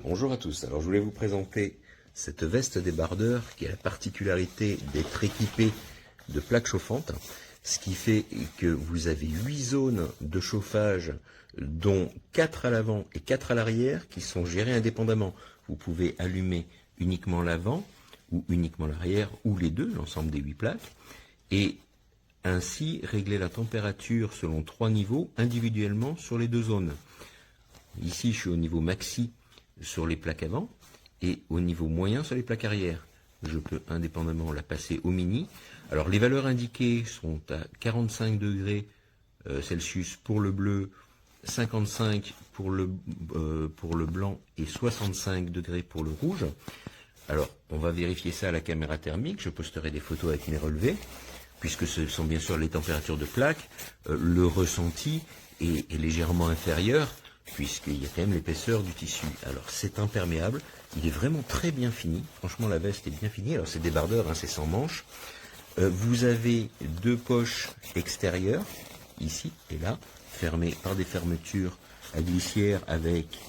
Bonjour à tous, alors je voulais vous présenter cette veste débardeur qui a la particularité d'être équipée de plaques chauffantes, ce qui fait que vous avez 8 zones de chauffage dont 4 à l'avant et 4 à l'arrière qui sont gérées indépendamment. Vous pouvez allumer uniquement l'avant ou uniquement l'arrière ou les deux, l'ensemble des 8 plaques, et ainsi régler la température selon 3 niveaux individuellement sur les deux zones. Ici je suis au niveau maxi sur les plaques avant et au niveau moyen sur les plaques arrière. Je peux indépendamment la passer au mini. Alors les valeurs indiquées sont à 45 degrés Celsius pour le bleu, 55 pour le blanc et 65 degrés pour le rouge. Alors on va vérifier ça à la caméra thermique, je posterai des photos avec mes relevés, puisque ce sont bien sûr les températures de plaque. Le ressenti est légèrement inférieur, puisqu'il y a quand même l'épaisseur du tissu. Alors c'est imperméable, il est vraiment très bien fini, franchement la veste est bien finie, alors c'est débardeur, hein, c'est sans manches. Vous avez deux poches extérieures, ici et là, fermées par des fermetures à glissière avec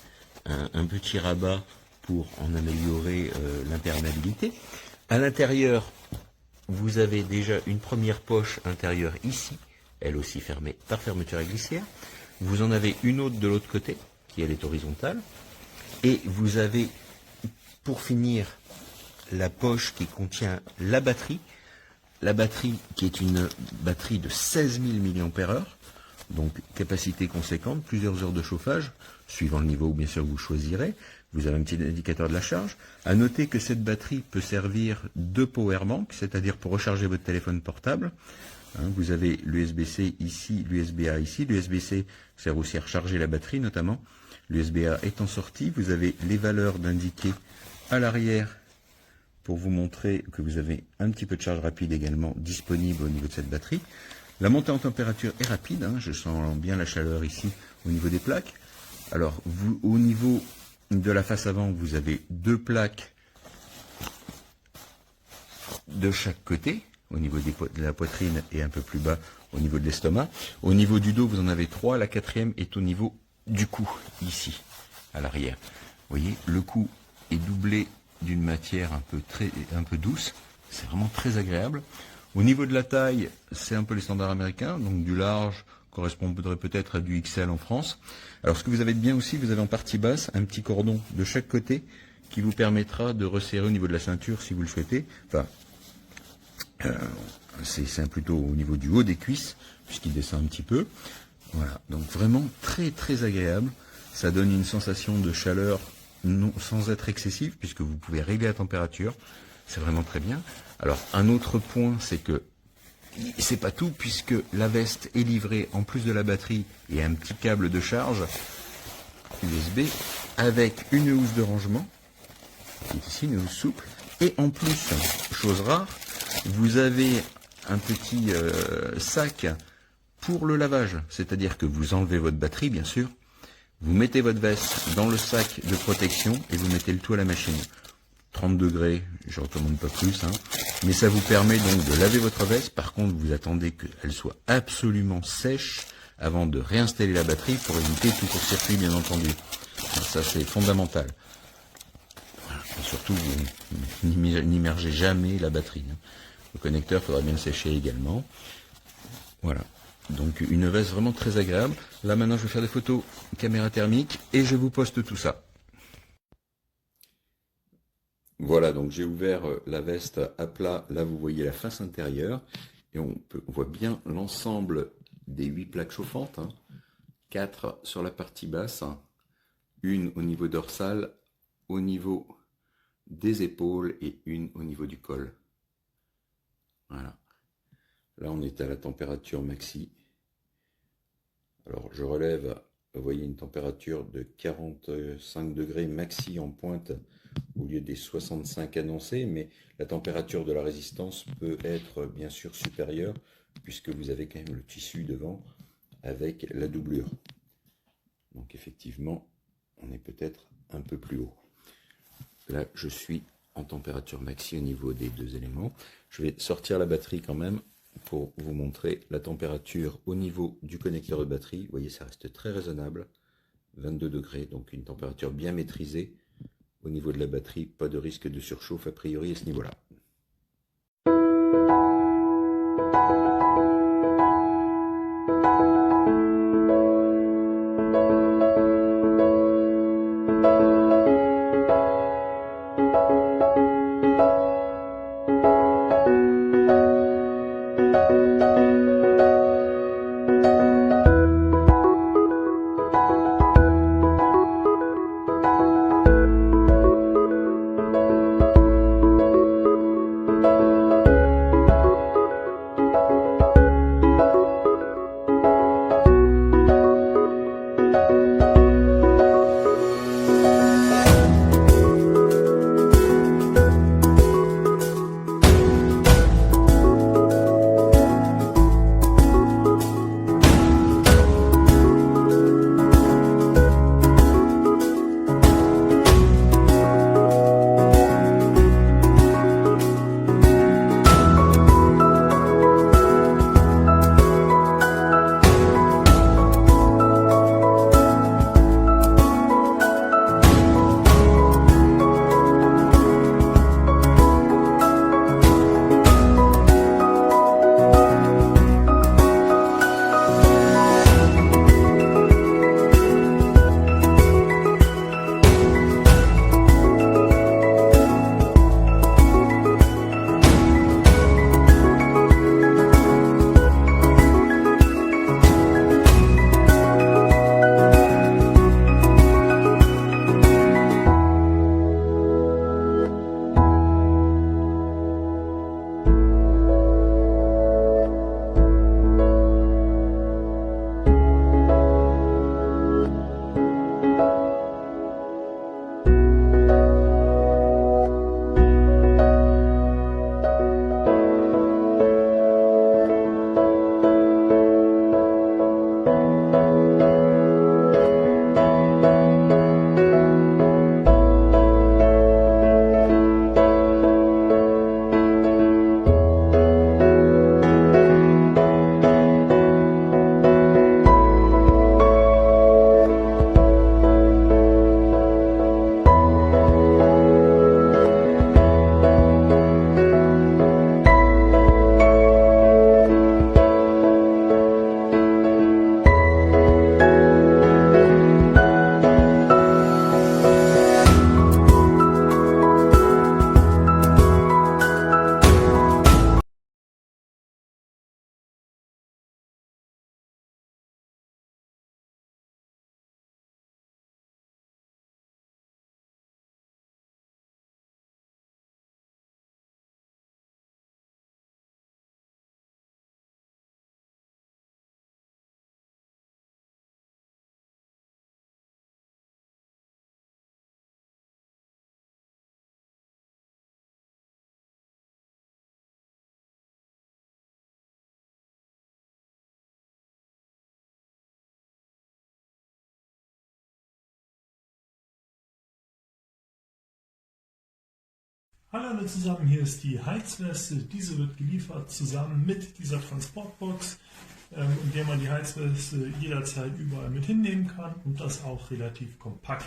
un petit rabat pour en améliorer l'imperméabilité. À l'intérieur, vous avez déjà une première poche intérieure ici, elle aussi fermée par fermeture à glissière. Vous en avez une autre de l'autre côté, qui elle est horizontale. Et vous avez, pour finir, la poche qui contient la batterie. La batterie qui est une batterie de 16 000 mAh, donc capacité conséquente, plusieurs heures de chauffage, suivant le niveau bien sûr vous choisirez. Vous avez un petit indicateur de la charge. À noter que cette batterie peut servir de powerbank, c'est-à-dire pour recharger votre téléphone portable. Vous avez l'USB-C ici, l'USB-A ici. L'USB-C sert aussi à recharger la batterie notamment. L'USB-A est en sortie. Vous avez les valeurs d'indiquer à l'arrière pour vous montrer que vous avez un petit peu de charge rapide également disponible au niveau de cette batterie. La montée en température est rapide. Je sens bien la chaleur ici au niveau des plaques. Alors, vous, au niveau de la face avant, vous avez deux plaques de chaque côté, au niveau de la poitrine et un peu plus bas au niveau de l'estomac. Au niveau du dos, vous en avez trois. La quatrième est au niveau du cou, ici, à l'arrière. Vous voyez, le cou est doublé d'une matière un peu douce. C'est vraiment très agréable. Au niveau de la taille, c'est un peu les standards américains, donc du large correspondrait peut-être à du XL en France. Alors ce que vous avez de bien aussi, vous avez en partie basse un petit cordon de chaque côté qui vous permettra de resserrer au niveau de la ceinture si vous le souhaitez. Enfin, c'est plutôt au niveau du haut des cuisses, puisqu'il descend un petit peu. Voilà, donc vraiment très très agréable. Ça donne une sensation de chaleur sans être excessive, puisque vous pouvez régler la température. C'est vraiment très bien. Alors un autre point, c'est que c'est pas tout, puisque la veste est livrée en plus de la batterie et un petit câble de charge USB avec une housse de rangement, qui est ici une housse souple, et en plus, chose rare, vous avez un petit sac pour le lavage, c'est-à-dire que vous enlevez votre batterie bien sûr, vous mettez votre veste dans le sac de protection et vous mettez le tout à la machine. 30 degrés, je ne recommande pas plus, mais ça vous permet donc de laver votre veste. Par contre, vous attendez qu'elle soit absolument sèche avant de réinstaller la batterie pour éviter tout court-circuit, bien entendu. Ça, c'est fondamental. Voilà. Et surtout, vous n'immergez jamais la batterie. Le connecteur, il faudra bien le sécher également. Voilà. Donc, une veste vraiment très agréable. Là, maintenant, je vais faire des photos caméra thermique et je vous poste tout ça. Voilà, donc j'ai ouvert la veste à plat, là vous voyez la face intérieure, et on voit bien l'ensemble des 8 plaques chauffantes, 4 sur la partie basse, une au niveau dorsal, au niveau des épaules, et une au niveau du col. Voilà, là on est à la température maxi. Alors je relève, vous voyez une température de 45 degrés maxi en pointe, au lieu des 65 annoncés, mais la température de la résistance peut être bien sûr supérieure, puisque vous avez quand même le tissu devant avec la doublure. Donc effectivement, on est peut-être un peu plus haut. Là, je suis en température maxi au niveau des deux éléments. Je vais sortir la batterie quand même pour vous montrer la température au niveau du connecteur de batterie. Vous voyez, ça reste très raisonnable. 22 degrés, donc une température bien maîtrisée. Au niveau de la batterie, pas de risque de surchauffe a priori à ce niveau-là. Hallo alle zusammen, hier ist die Heizweste. Diese wird geliefert zusammen mit dieser Transportbox, in der man die Heizweste jederzeit überall mit hinnehmen kann und das auch relativ kompakt.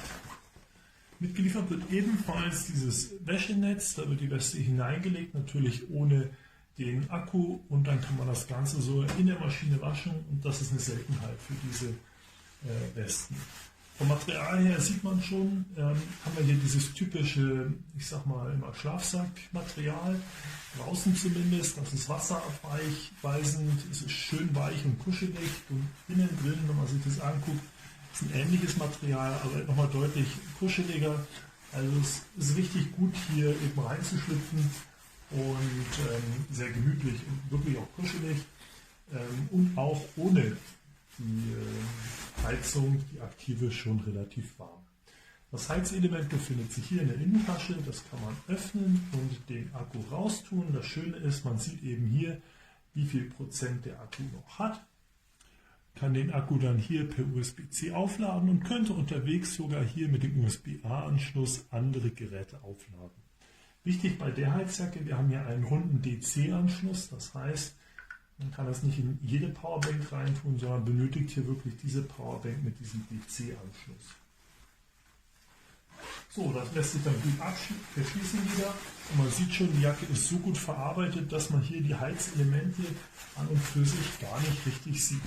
Mitgeliefert wird ebenfalls dieses Wäschenetz, da wird die Weste hineingelegt, natürlich ohne den Akku, und dann kann man das Ganze so in der Maschine waschen, und das ist eine Seltenheit für diese Westen. Vom Material her sieht man schon, haben wir hier dieses typische, ich sag mal immer Schlafsackmaterial, draußen zumindest, das ist wasserabweichend, es ist schön weich und kuschelig, und innen drin, wenn man sich das anguckt, ist ein ähnliches Material, aber nochmal deutlich kuscheliger. Also es ist richtig gut hier eben reinzuschlüpfen und sehr gemütlich und wirklich auch kuschelig, und auch ohne die Heizung, die aktive, schon relativ warm. Das Heizelement befindet sich hier in der Innentasche, das kann man öffnen und den Akku raustun. Das Schöne ist, man sieht eben hier, wie viel Prozent der Akku noch hat, kann den Akku dann hier per USB-C aufladen und könnte unterwegs sogar hier mit dem USB-A-Anschluss andere Geräte aufladen. Wichtig bei der Heizjacke, wir haben hier einen runden DC-Anschluss, das heißt, man kann das nicht in jede Powerbank reintun, sondern benötigt hier wirklich diese Powerbank mit diesem DC-Anschluss. So, das lässt sich dann gut verschließen wieder. Und man sieht schon, die Jacke ist so gut verarbeitet, dass man hier die Heizelemente an und für sich gar nicht richtig sieht.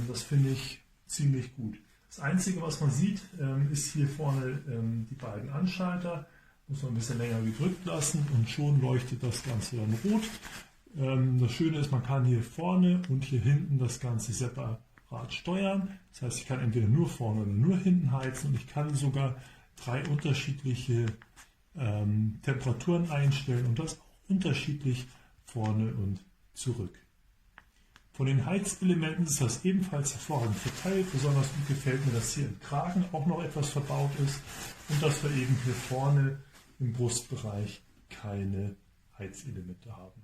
Das finde ich ziemlich gut. Das Einzige, was man sieht, ist hier vorne die beiden Anschalter. Muss man ein bisschen länger gedrückt lassen und schon leuchtet das Ganze dann rot. Das Schöne ist, man kann hier vorne und hier hinten das Ganze separat steuern. Das heißt, ich kann entweder nur vorne oder nur hinten heizen und ich kann sogar 3 unterschiedliche Temperaturen einstellen und das auch unterschiedlich vorne und zurück. Von den Heizelementen ist das ebenfalls hervorragend verteilt. Besonders gut gefällt mir, dass hier im Kragen auch noch etwas verbaut ist und dass wir eben hier vorne im Brustbereich keine Heizelemente haben.